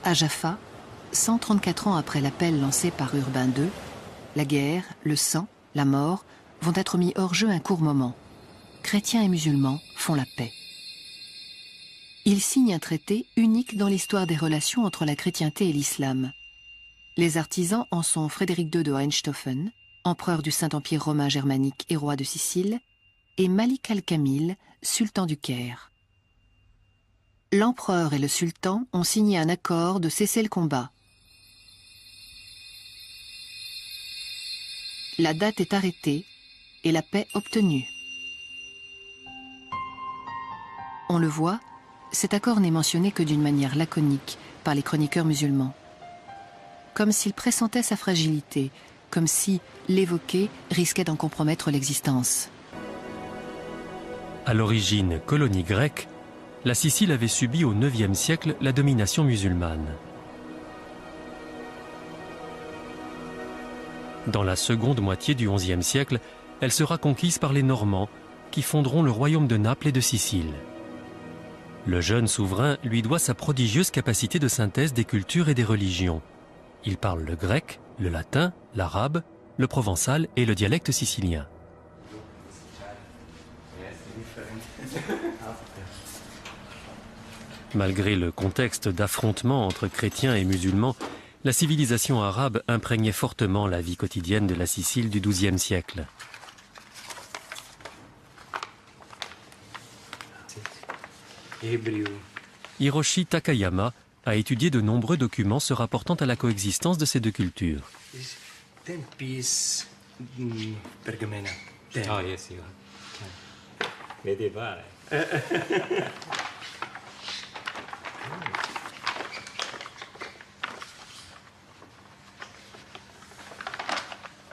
À Jaffa, 134 ans après l'appel lancé par Urbain II, la guerre, le sang, la mort vont être mis hors jeu un court moment. Chrétiens et musulmans font la paix. Ils signent un traité unique dans l'histoire des relations entre la chrétienté et l'islam. Les artisans en sont Frédéric II de Hohenstaufen, empereur du Saint-Empire romain germanique et roi de Sicile, et Malik al-Kamil, sultan du Caire. L'empereur et le sultan ont signé un accord de cesser le combat. La date est arrêtée et la paix obtenue. On le voit, cet accord n'est mentionné que d'une manière laconique par les chroniqueurs musulmans. Comme s'il pressentait sa fragilité, comme si l'évoquer risquait d'en compromettre l'existence. À l'origine colonie grecque, la Sicile avait subi au IXe siècle la domination musulmane. Dans la seconde moitié du XIe siècle, elle sera conquise par les Normands, qui fonderont le royaume de Naples et de Sicile. Le jeune souverain lui doit sa prodigieuse capacité de synthèse des cultures et des religions. Il parle le grec, le latin, l'arabe, le provençal et le dialecte sicilien. Malgré le contexte d'affrontement entre chrétiens et musulmans, la civilisation arabe imprégnait fortement la vie quotidienne de la Sicile du XIIe siècle. Hiroshi Takayama a étudié de nombreux documents se rapportant à la coexistence de ces deux cultures.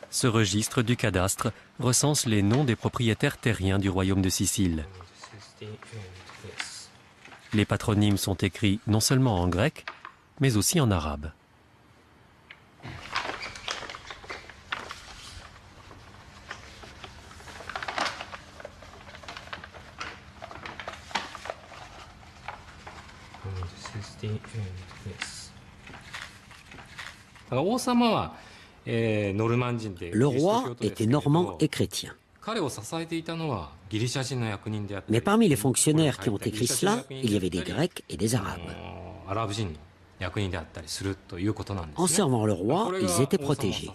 Ce registre du cadastre recense les noms des propriétaires terriens du royaume de Sicile. Les patronymes sont écrits non seulement en grec, mais aussi en arabe. Le roi était normand et chrétien. Mais parmi les fonctionnaires qui ont écrit cela, il y avait des Grecs et des Arabes. En servant le roi, ils étaient protégés.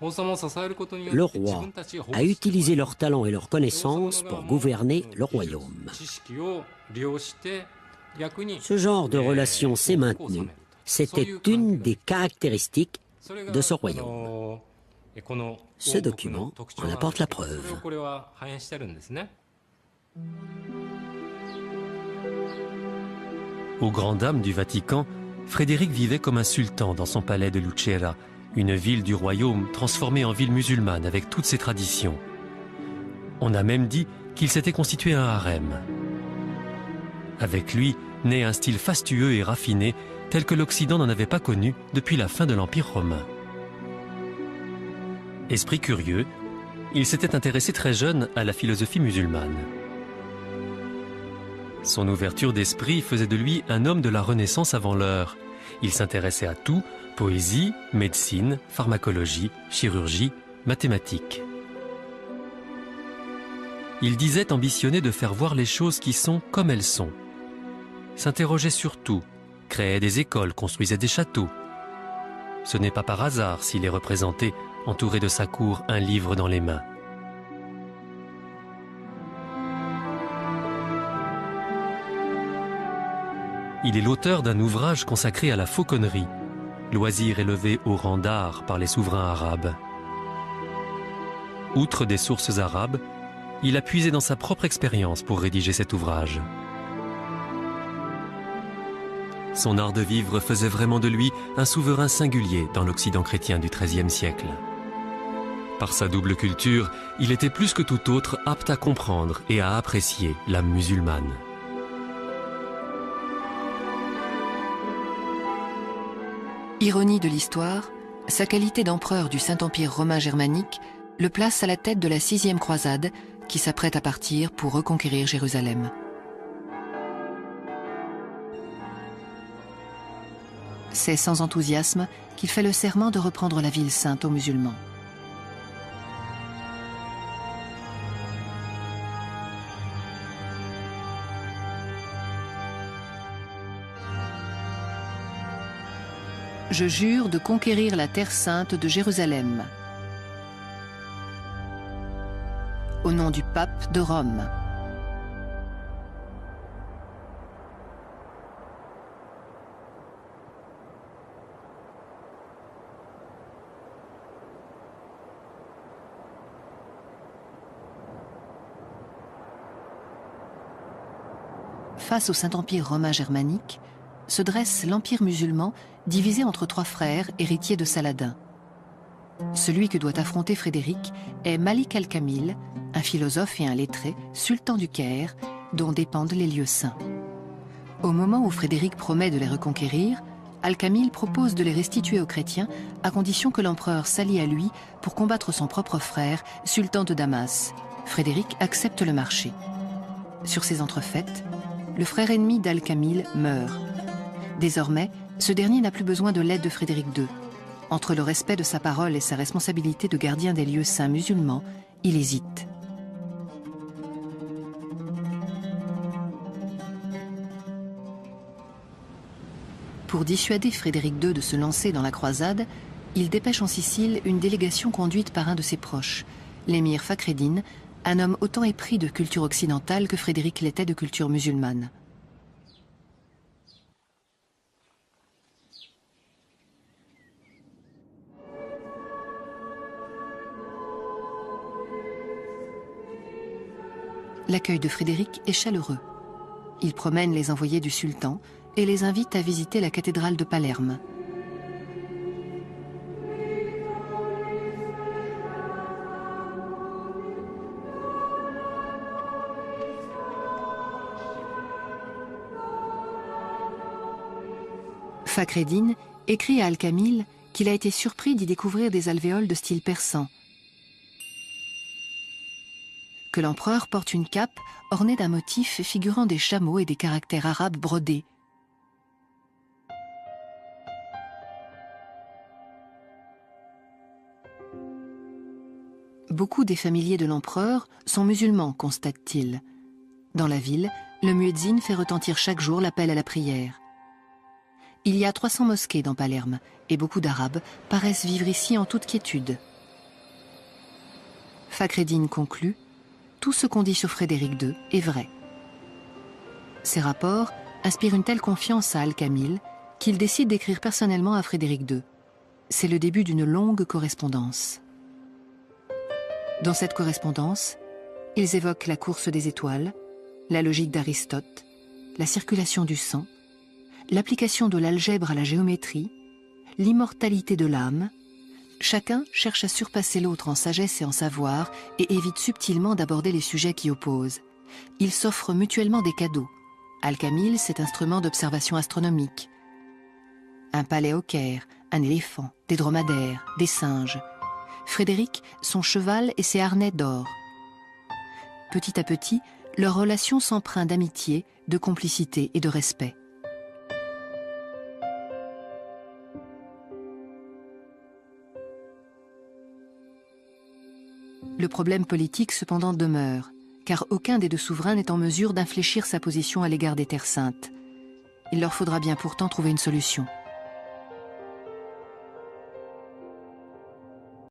Le roi a utilisé leurs talents et leurs connaissances pour gouverner le royaume. Ce genre de relation s'est maintenu. C'était une des caractéristiques de ce royaume. Ce document en apporte la preuve. Aux grandes dames du Vatican, Frédéric vivait comme un sultan dans son palais de Lucera, une ville du royaume transformée en ville musulmane avec toutes ses traditions. On a même dit qu'il s'était constitué un harem. Avec lui naît un style fastueux et raffiné tel que l'Occident n'en avait pas connu depuis la fin de l'Empire romain. Esprit curieux, il s'était intéressé très jeune à la philosophie musulmane. Son ouverture d'esprit faisait de lui un homme de la Renaissance avant l'heure. Il s'intéressait à tout, poésie, médecine, pharmacologie, chirurgie, mathématiques. Il disait ambitionner de faire voir les choses qui sont comme elles sont. S'interrogeait sur tout, créait des écoles, construisait des châteaux. Ce n'est pas par hasard s'il est représenté, entouré de sa cour, un livre dans les mains. Il est l'auteur d'un ouvrage consacré à la fauconnerie, loisir élevé au rang d'art par les souverains arabes. Outre des sources arabes, il a puisé dans sa propre expérience pour rédiger cet ouvrage. Son art de vivre faisait vraiment de lui un souverain singulier dans l'Occident chrétien du XIIIe siècle. Par sa double culture, il était plus que tout autre apte à comprendre et à apprécier l'âme musulmane. Ironie de l'histoire, sa qualité d'empereur du Saint-Empire romain germanique le place à la tête de la 6e croisade qui s'apprête à partir pour reconquérir Jérusalem. C'est sans enthousiasme qu'il fait le serment de reprendre la ville sainte aux musulmans. Je jure de conquérir la terre sainte de Jérusalem. Au nom du pape de Rome. Face au Saint-Empire romain germanique, se dresse l'Empire musulman divisé entre 3 frères héritiers de Saladin. Celui que doit affronter Frédéric est Malik al-Kamil, un philosophe et un lettré, sultan du Caire, dont dépendent les lieux saints. Au moment où Frédéric promet de les reconquérir, al-Kamil propose de les restituer aux chrétiens à condition que l'empereur s'allie à lui pour combattre son propre frère, sultan de Damas. Frédéric accepte le marché. Sur ces entrefaites, le frère ennemi d'al-Kamil meurt. Désormais, ce dernier n'a plus besoin de l'aide de Frédéric II. Entre le respect de sa parole et sa responsabilité de gardien des lieux saints musulmans, il hésite. Pour dissuader Frédéric II de se lancer dans la croisade, il dépêche en Sicile une délégation conduite par un de ses proches, l'émir Fakhreddin, un homme autant épris de culture occidentale que Frédéric l'était de culture musulmane. L'accueil de Frédéric est chaleureux. Il promène les envoyés du sultan et les invite à visiter la cathédrale de Palerme. Fakhreddin écrit à al-Kamil qu'il a été surpris d'y découvrir des alvéoles de style persan, que l'empereur porte une cape ornée d'un motif figurant des chameaux et des caractères arabes brodés. Beaucoup des familiers de l'empereur sont musulmans, constate-t-il. Dans la ville, le muezzin fait retentir chaque jour l'appel à la prière. Il y a 300 mosquées dans Palerme et beaucoup d'Arabes paraissent vivre ici en toute quiétude. Fakhreddin conclut: tout ce qu'on dit sur Frédéric II est vrai. Ces rapports inspirent une telle confiance à al-Kamil qu'il décide d'écrire personnellement à Frédéric II. C'est le début d'une longue correspondance. Dans cette correspondance, ils évoquent la course des étoiles, la logique d'Aristote, la circulation du sang, l'application de l'algèbre à la géométrie, l'immortalité de l'âme. Chacun cherche à surpasser l'autre en sagesse et en savoir et évite subtilement d'aborder les sujets qui opposent. Ils s'offrent mutuellement des cadeaux. Al-Kamil, cet instrument d'observation astronomique. Un palais au Caire, un éléphant, des dromadaires, des singes. Frédéric, son cheval et ses harnais d'or. Petit à petit, leur relation s'empreint d'amitié, de complicité et de respect. Le problème politique cependant demeure, car aucun des deux souverains n'est en mesure d'infléchir sa position à l'égard des Terres saintes. Il leur faudra bien pourtant trouver une solution.